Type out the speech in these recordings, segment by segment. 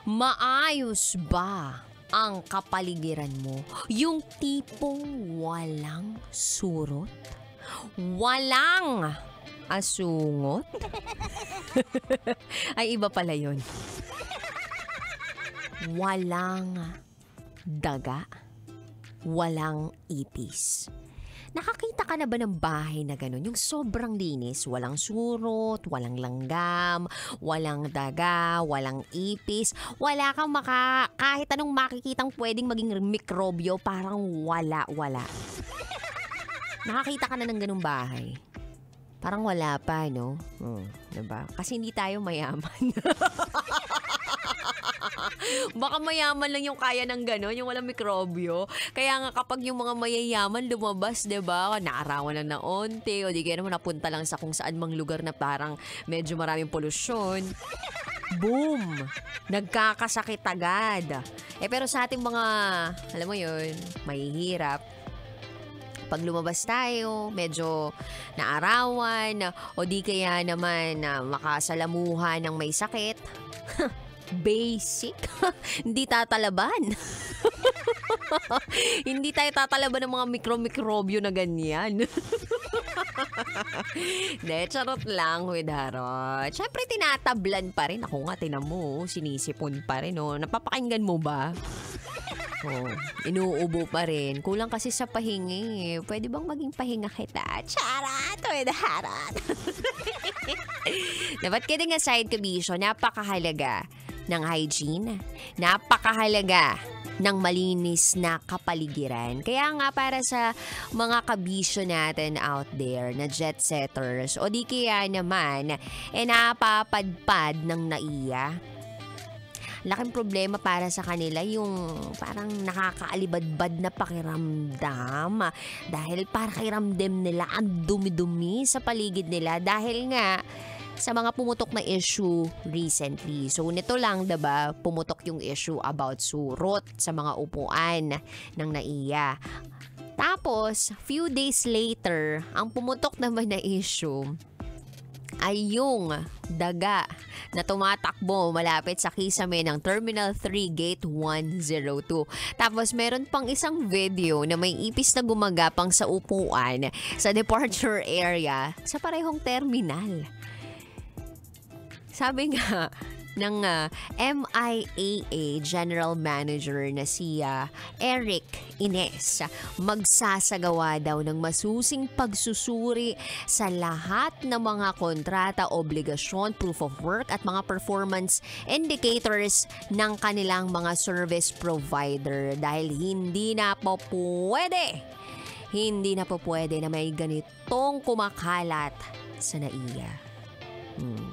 Maayos ba ang kapaligiran mo? Yung tipong walang surot? Walang asungot? Ay, iba pala yun. Walang daga? Walang ipis? Nakakita ka na ba ng bahay na gano'n? Yung sobrang linis, walang surot, walang langgam, walang daga, walang ipis, wala kang kahit anong makikitang pwedeng maging mikrobyo, parang wala. Nakakita ka na ng ganung bahay? Parang wala pa, no? Diba? Kasi hindi tayo mayaman. Baka mayaman lang yung kaya ng gano'n, yung walang mikrobyo. Kaya nga kapag yung mga mayayaman lumabas, diba, naarawan lang na onte, o di kaya naman napunta lang sa kung saan mang lugar na parang medyo maraming polusyon. Boom! Nagkakasakit agad. Pero sa ating mga, alam mo yun, mahihirap, pag lumabas tayo, medyo naarawan, o di kaya naman makasalamuhan ng may sakit, basic. Hindi tatalaban. Hindi tayo tatalaban ng mga mikro-mikrobyo na ganyan. De, charot lang, with Harot. Siyempre, tinatablan pa rin. Ako nga, tinan mo, sinisipon pa rin. Oh. Napapakinggan mo ba? Oh, inuubo pa rin. Kulang kasi sa pahingi. Pwede bang maging pahinga kita? Charot, with Harot. Dapat kidding aside, kabisyo, napakahalaga ng hygiene, napakahalaga ng malinis na kapaligiran. Kaya nga para sa mga kabisyo natin out there na jet setters o di kaya naman napapadpad ng naiya, laking problema para sa kanila yung parang nakakaalibadbad na pakiramdam dahil para pakiramdam nila ang dumi-dumi sa paligid nila dahil nga sa mga pumutok na issue recently. So nito lang, diba, pumutok yung issue about surot sa mga upuan ng naiya. Tapos, few days later, ang pumutok naman na issue ay yung daga na tumatakbo malapit sa kisame ng Terminal 3 Gate 102. Tapos meron pang isang video na may ipis na gumagapang sa upuan sa departure area sa parehong terminal. Sabi nga ng MIAA General Manager na si Eric Ines, magsasagawa daw ng masusing pagsusuri sa lahat ng mga kontrata, obligasyon, proof of work at mga performance indicators ng kanilang mga service provider dahil hindi na po pwede na may ganitong kumakalat sa naiya.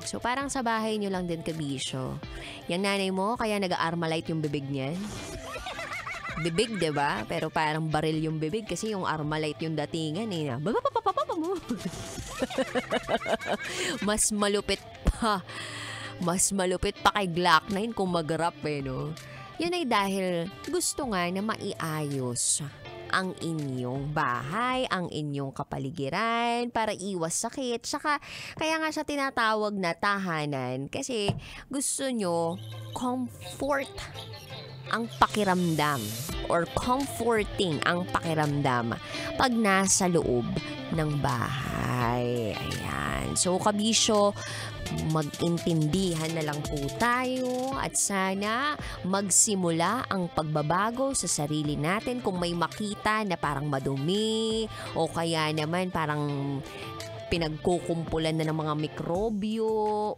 So parang sa bahay nyo lang din, kabisyo. Yung nanay mo, kaya nag-Armalite yung bibig niyan. Bibig, diba? Pero parang baril yung bibig kasi yung Armalite yung datingan eh. Mas malupit pa. Mas malupit pa kay Glock 9 kung mag-rap eh, no? Yun ay dahil gusto nga na maiayos ang inyong bahay, ang inyong kapaligiran para iwas sakit. Saka, kaya nga siya tinatawag na tahanan kasi gusto nyo comfort ang pakiramdam or comforting ang pakiramdam pag nasa loob ng bahay. Ayan. So, kabisyo, mag-intindihan na lang po tayo at sana magsimula ang pagbabago sa sarili natin kung may makita na parang madumi o kaya naman parang pinagkukumpulan na ng mga mikrobyo,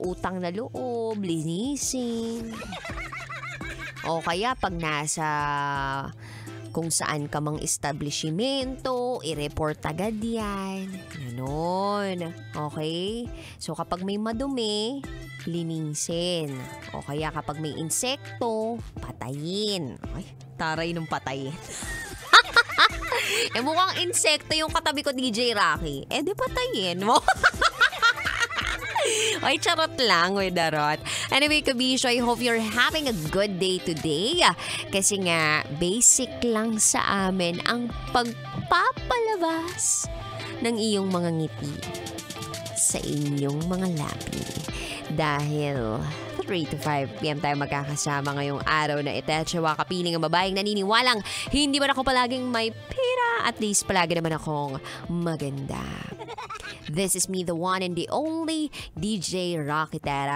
utang na loob, linisin. O kaya pag nasa kung saan ka mang establishmento, i-report agad yan. Ganon. Okay? So kapag may madumi, linisin. O kaya kapag may insekto, patayin. Ay, taray ng patayin. Mukhang insekto yung katabi ko, DJ Rocky. Di patayin mo. Ay, charot lang, with Harot. Anyway, kabisyo, I hope you're having a good day today. Kasi nga, basic lang sa amin ang pagpapalabas ng iyong mga ngiti sa inyong mga labi. Dahil 3 to 5 p.m. tayo magkakasama ngayong araw na ito. Tsawa kapiling ang babaeng naniniwalang hindi man ako palaging may pera, at least palagi naman akong maganda. This is me, the one and the only DJ Rocky Tera.